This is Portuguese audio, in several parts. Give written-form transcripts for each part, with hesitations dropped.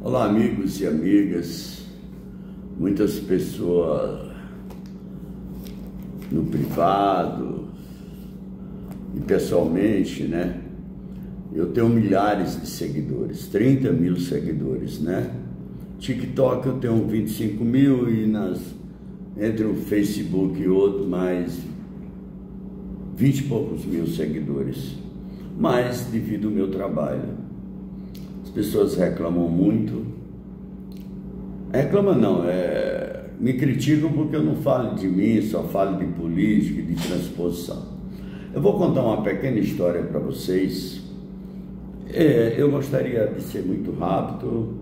Olá, amigos e amigas. Muitas pessoas no privado e pessoalmente, né? Eu tenho milhares de seguidores, 30 mil seguidores, né? TikTok eu tenho 25 mil e entre o Facebook e outro, mais 20 e poucos mil seguidores. Mas devido ao meu trabalho, as pessoas reclamam muito. Reclamam não, me criticam porque eu não falo de mim, só falo de política e de transposição. Eu vou contar uma pequena história para vocês. Eu gostaria de ser muito rápido,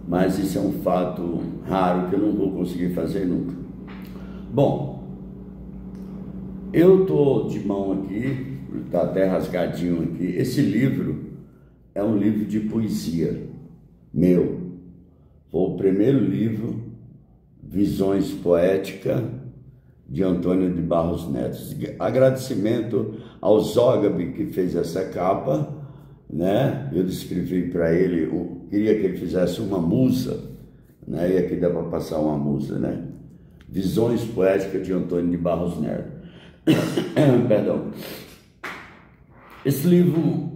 mas isso é um fato raro que eu não vou conseguir fazer nunca. Bom, eu estou de mão aqui, está até rasgadinho aqui. Esse livro é um livro de poesia meu. Foi o primeiro livro, Visões Poéticas, de Antônio de Barros Neto. Agradecimento ao Zógabe que fez essa capa, né? Eu descrevi para ele, eu queria que ele fizesse uma musa, né? E aqui dá para passar uma musa, né? Visões Poéticas de Antônio de Barros Neto. Perdão. Esse livro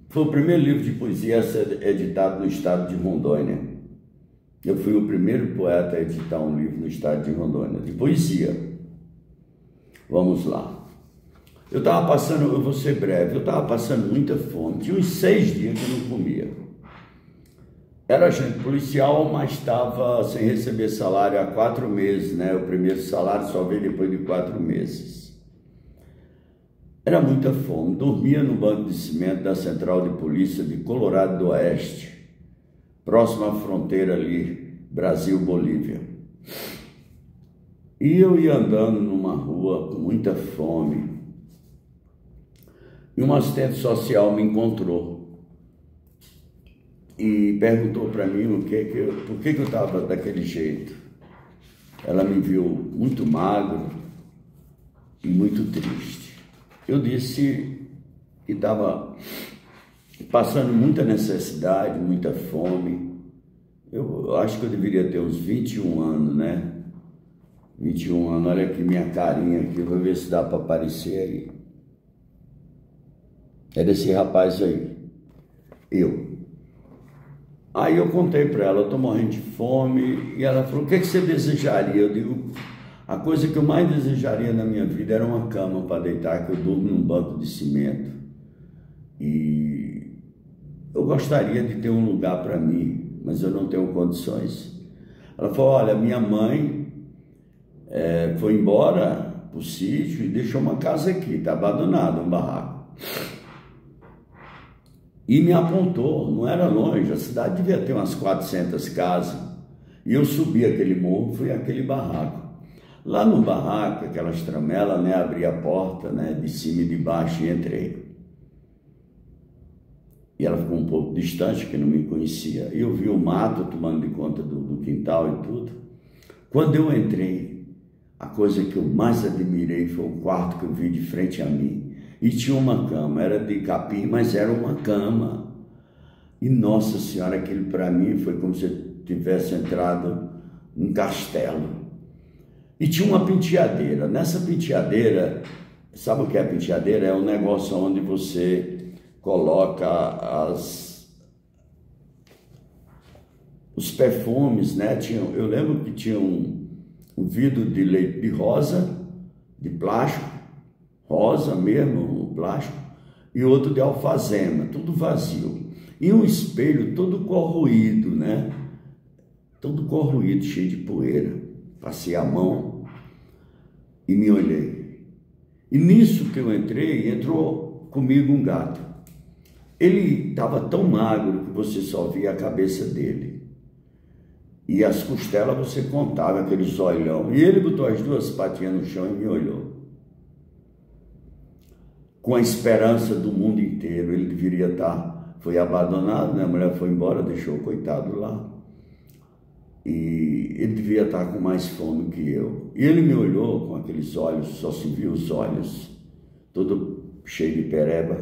foi o primeiro livro de poesia a ser editado no estado de Rondônia. Eu fui o primeiro poeta a editar um livro no estado de Rondônia, de poesia. Vamos lá. Eu vou ser breve, eu estava passando muita fome. Tinha uns 6 dias que eu não comia. Era agente policial, mas estava sem receber salário há 4 meses, né? O primeiro salário só veio depois de 4 meses. Era muita fome. Dormia no banco de cimento da Central de Polícia de Colorado do Oeste, próximo à fronteira ali, Brasil-Bolívia. E eu ia andando numa rua com muita fome, e um assistente social me encontrou e perguntou para mim por que eu estava daquele jeito. Ela me viu muito magro e muito triste. Eu disse que estava passando muita necessidade, muita fome. Eu acho que eu deveria ter uns 21 anos, né? 21 anos, olha aqui minha carinha aqui, vou ver se dá para aparecer aí. É desse rapaz aí, eu. Aí eu contei para ela, eu estou morrendo de fome, e ela falou, o que você desejaria? Eu digo, a coisa que eu mais desejaria na minha vida era uma cama para deitar, que eu durmo num banco de cimento. E eu gostaria de ter um lugar para mim, mas eu não tenho condições. Ela falou, olha, minha mãe foi embora para o sítio e deixou uma casa aqui, está abandonada, um barraco. E me apontou, não era longe, a cidade devia ter umas 400 casas. E eu subi aquele morro, fui àquele barraco. Lá no barraco, aquelas tramelas, né, abri a porta, né, de cima e de baixo e entrei. E ela ficou um pouco distante, que não me conhecia. E eu vi o mato tomando de conta do quintal e tudo. Quando eu entrei, a coisa que eu mais admirei foi o quarto que eu vi de frente a mim. E tinha uma cama, era de capim, mas era uma cama. E nossa senhora, aquilo para mim foi como se eu tivesse entrado num castelo. E tinha uma penteadeira. Nessa penteadeira, sabe o que é a penteadeira? É um negócio onde você coloca os perfumes, né? Eu lembro que tinha um vidro de leite de rosa, de plástico, rosa mesmo, plástico, e outro de alfazema, tudo vazio. E um espelho todo corroído, né? Todo corroído, cheio de poeira. Passei a mão e me olhei. E nisso que eu entrei, entrou comigo um gato. Ele estava tão magro que você só via a cabeça dele. E as costelas você contava, aqueles olhão. E ele botou as 2 patinhas no chão e me olhou. Com a esperança do mundo inteiro. Ele deveria foi abandonado, né? A mulher foi embora, deixou o coitado lá. E ele devia estar com mais fome que eu. E ele me olhou com aqueles olhos, só se viu os olhos, todo cheio de pereba,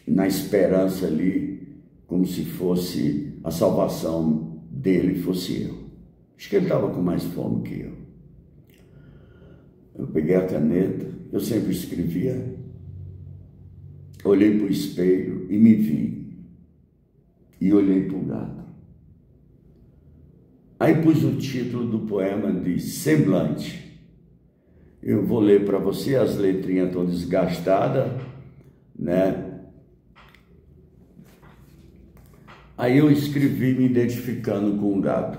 na esperança ali como se fosse a salvação dele fosse eu. Acho que ele estava com mais fome que eu. Eu peguei a caneta, eu sempre escrevia, olhei para o espelho e me vi. E olhei para o gato. Aí pus o título do poema de Semblante. Eu vou ler para você, as letrinhas estão desgastadas, né? Aí eu escrevi me identificando com o gato.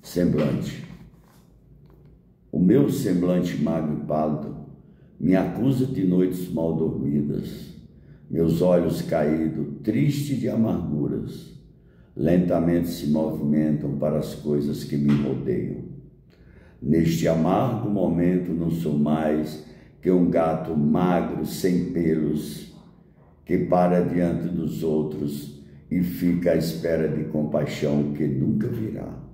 Semblante. O meu semblante magro e pálido me acusa de noites mal dormidas, meus olhos caídos, tristes de amarguras, lentamente se movimentam para as coisas que me rodeiam. Neste amargo momento não sou mais que um gato magro sem pelos, que para diante dos outros e fica à espera de compaixão que nunca virá.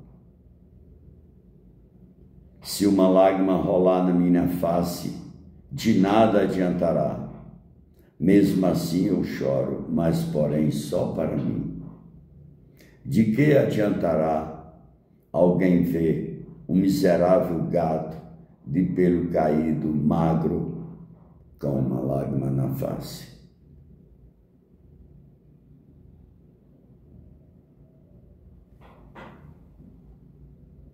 Se uma lágrima rolar na minha face, de nada adiantará. Mesmo assim eu choro, mas porém só para mim. De que adiantará alguém ver um miserável gato de pelo caído, magro, com uma lágrima na face?